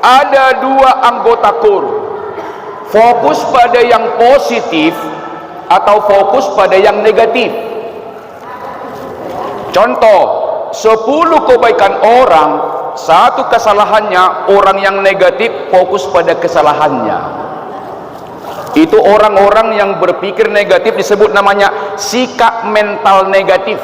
ada dua anggota KUR, fokus pada yang positif atau fokus pada yang negatif. Contoh, 10 kebaikan orang, satu kesalahannya, orang yang negatif fokus pada kesalahannya. Itu orang-orang yang berpikir negatif, disebut namanya sikap mental negatif.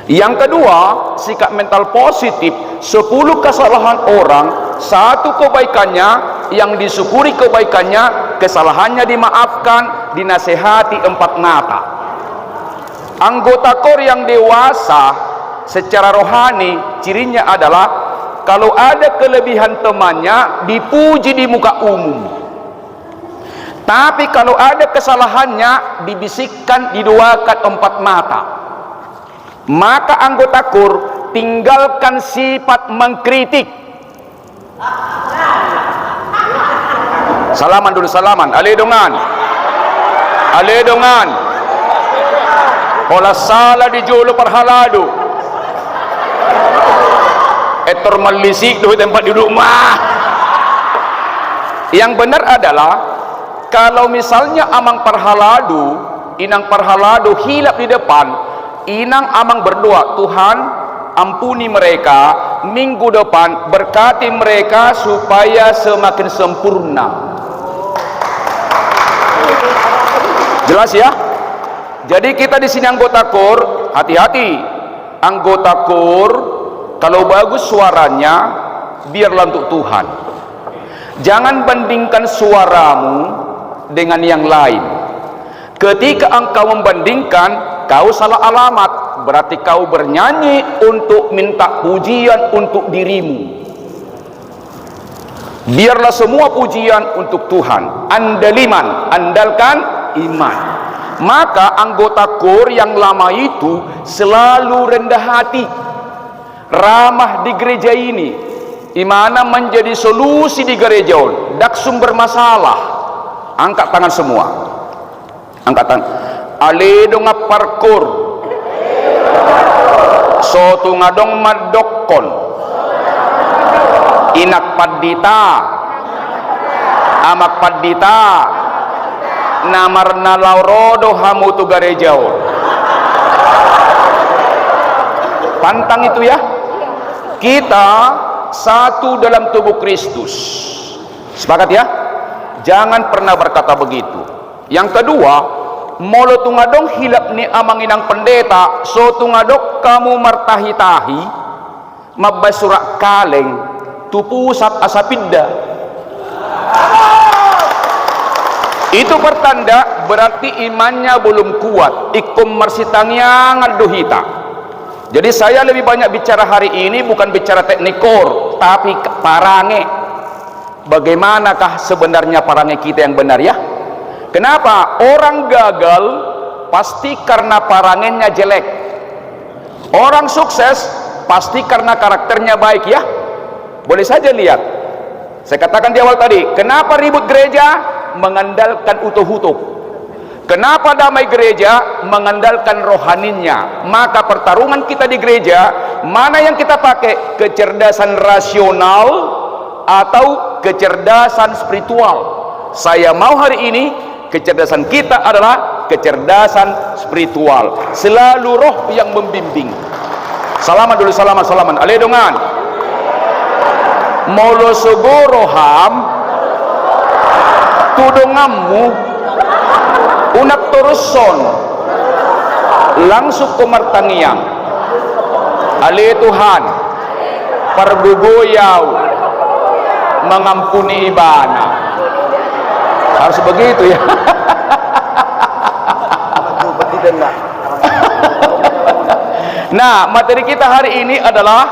Yang kedua, sikap mental positif, 10 kesalahan orang, satu kebaikannya, yang disyukuri kebaikannya, kesalahannya dimaafkan, dinasehati 4 mata. Anggota KUR yang dewasa secara rohani, cirinya adalah kalau ada kelebihan temannya dipuji di muka umum, tapi kalau ada kesalahannya dibisikkan, diduakan 4 mata. Maka anggota KUR tinggalkan sifat mengkritik. Salaman dulu, salaman. Aledongan, aledongan. Olah salah di jolo perhalado. Etor malisik doh tempat duduk mah. Yang benar adalah kalau misalnya amang parhaladu, inang parhaladu hilap di depan, inang amang berdoa, Tuhan ampuni mereka, minggu depan berkati mereka supaya semakin sempurna. Jelas ya? Jadi kita di sini anggota KUR, hati-hati. Anggota KUR kalau bagus suaranya, biarlah untuk Tuhan. Jangan bandingkan suaramu dengan yang lain. Ketika engkau membandingkan, kau salah alamat. Berarti kau bernyanyi untuk minta pujian untuk dirimu. Biarlah semua pujian untuk Tuhan. Andaliman, andalkan iman. Maka anggota KUR yang lama itu selalu rendah hati, ramah di gereja ini, imana menjadi solusi di gereja. Dak sumber masalah. Angkat tangan semua, angkat tangan. Aledo ngaparkur, sotu ngadong madokon, inak padita, amak padita, namarna laurodo hamutu garejao. Pantang itu ya. Kita satu dalam tubuh Kristus. Sepakat ya? Jangan pernah berkata begitu. Yang kedua, molo tungadong hilap ni amang inang pendeta, so tungadok kamu martahi-tahi, mabbasurak kaleng, tupusat asapidda. Itu pertanda berarti imannya belum kuat. Ikum marsitangyang aduhita. Jadi saya lebih banyak bicara hari ini bukan bicara teknik KUR, tapi parange. Bagaimanakah sebenarnya parange kita yang benar ya? Kenapa? Orang gagal pasti karena parangenya jelek. Orang sukses pasti karena karakternya baik ya. Boleh saja lihat. Saya katakan di awal tadi, kenapa ribut gereja? Mengandalkan utuh-utuh. Kenapa damai gereja? Mengandalkan rohaninya. Maka pertarungan kita di gereja, mana yang kita pakai? Kecerdasan rasional atau kecerdasan spiritual? Saya mau hari ini kecerdasan kita adalah kecerdasan spiritual. Selalu roh yang membimbing. Salaman dulu, salaman, salaman. Aledongan. Molo sogoroham tudongammu unak toruson langsung kemartangiang. Ale Tuhan pergugoyau mengampuni ibana. Harus begitu ya. Nah, materi kita hari ini adalah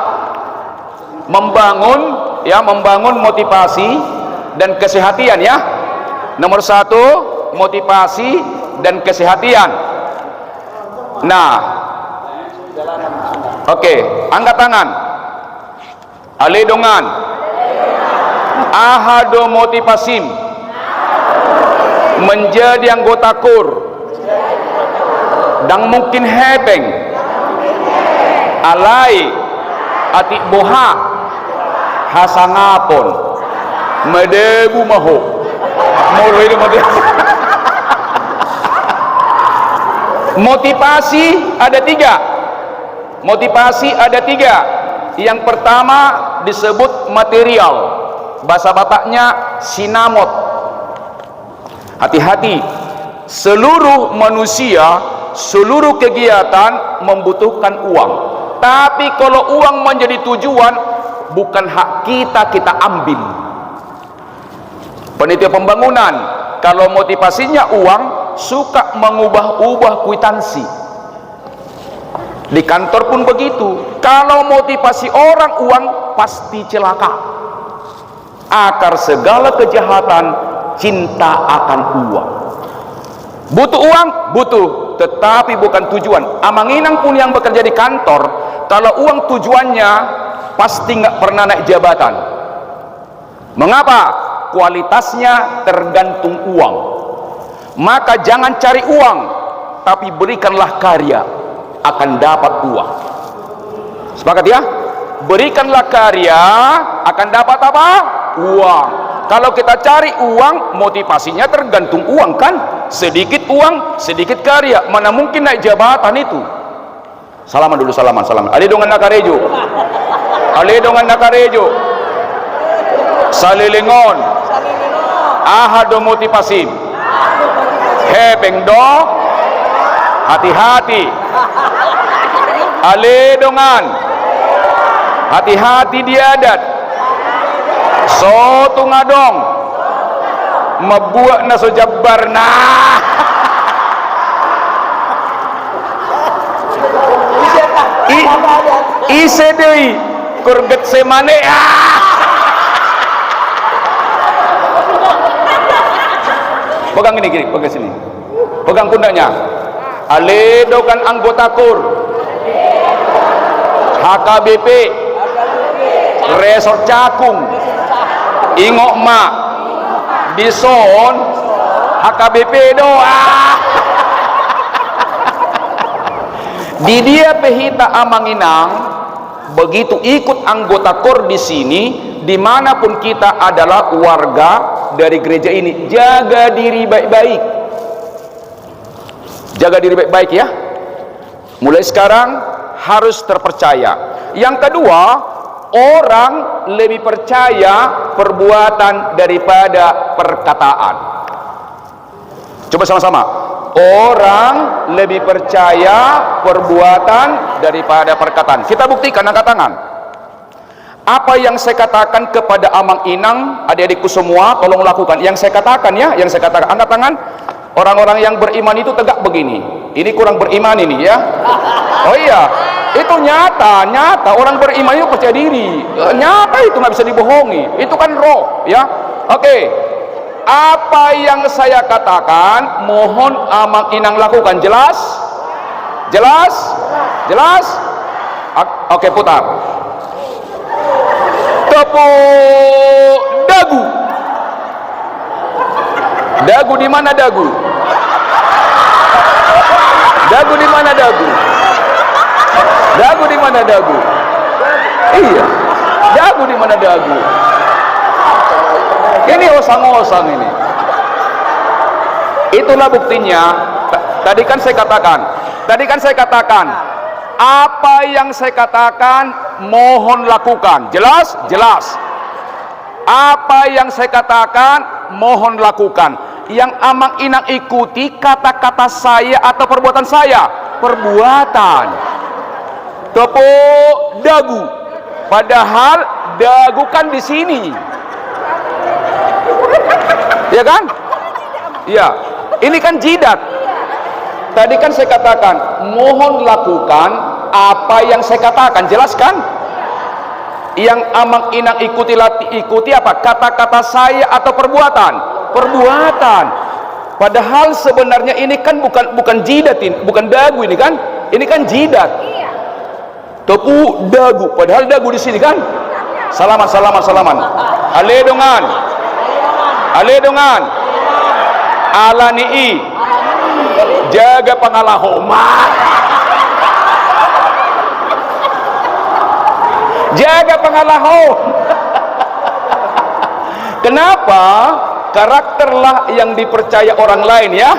membangun motivasi dan kesehatan ya. Nomor 1, motivasi dan kesehatan. Nah, oke, angkat tangan. Aledongan. Ahado motivasim. Menjadi anggota KUR. Dan mungkin hebeng. Alai. Atik boha. hasangapon medebu maho mulu ini motivasi ada tiga. Motivasi ada tiga. Yang pertama disebut material, bahasa Bataknya sinamot. Hati-hati, seluruh manusia, seluruh kegiatan membutuhkan uang. Tapi kalau uang menjadi tujuan, bukan hak kita ambil. Panitia pembangunan kalau motivasinya uang, suka mengubah-ubah kwitansi. Di kantor pun begitu. Kalau motivasi orang uang, pasti celaka. Akar segala kejahatan cinta akan uang. Butuh uang, butuh, tetapi bukan tujuan. Amanginang pun yang bekerja di kantor, kalau uang tujuannya, pasti nggak pernah naik jabatan. Mengapa? Kualitasnya tergantung uang. Maka jangan cari uang, tapi berikanlah karya, akan dapat uang. Sepakat ya? Berikanlah karya, akan dapat apa? Uang. Kalau kita cari uang, motivasinya tergantung uang kan? Sedikit uang, sedikit karya, mana mungkin naik jabatan itu? Salaman dulu, salaman. Ali dongan nakarejo. Ali dongan nakarejo. Salilingon. Ahado motivasi. Hepeng do. Hati-hati. Ale dongan. Hati-hati diadat. Sotu ngadong. Mebuak na so jabbar na. Ise deui kurget semane. Pegang ini gini, pegang sini. Pegang pundaknya. Aledo kan anggota KUR, HKBP, Resort Cakung, Ingok Ma, Dison, HKBP doa. Di dia Pehita Amanginang, begitu ikut anggota KUR di sini, dimanapun kita adalah warga dari gereja ini, jaga diri baik-baik. Jaga diri baik-baik ya. Mulai sekarang harus terpercaya. Yang kedua, orang lebih percaya perbuatan daripada perkataan. Coba sama-sama. Orang lebih percaya perbuatan daripada perkataan. Kita buktikan, angkat tangan. Apa yang saya katakan kepada Amang Inang, adik-adikku semua, tolong lakukan. Yang saya katakan ya, yang saya katakan. Angkat tangan. Orang-orang yang beriman itu tegak begini. Ini kurang beriman ini ya. Oh iya, itu nyata. Orang beriman itu percaya diri. Nyata itu nggak bisa dibohongi. Itu kan roh ya. Oke. Apa yang saya katakan, mohon Amang Inang lakukan. Jelas? Jelas? Jelas? Oke, putar. Tepuk dagu. Dagu di mana dagu? Dagu di mana dagu? Dagu di mana dagu? Iya. Dagu di mana dagu? Ini osang-osang ini. Itulah buktinya. Tadi kan saya katakan, apa yang saya katakan mohon lakukan. Jelas? Jelas. Apa yang saya katakan mohon lakukan. Yang Amang Inang ikuti kata-kata saya atau perbuatan saya? Perbuatan. Tepuk dagu. Padahal dagu kan di sini. Ya kan? Ya. Ini kan jidat. Tadi kan saya katakan, mohon lakukan apa yang saya katakan. Jelas kan? Yang Amang Inang ikuti apa? Kata-kata saya atau perbuatan? Perbuatan. Padahal sebenarnya ini kan bukan jidat ini, bukan dagu ini kan? Ini kan jidat. Tepuk dagu. Padahal dagu di sini kan? Salaman. Ale dongan. Alanii. Jaga pengalahoman. Jaga pengalahon. Kenapa? Karakterlah yang dipercaya orang lain ya.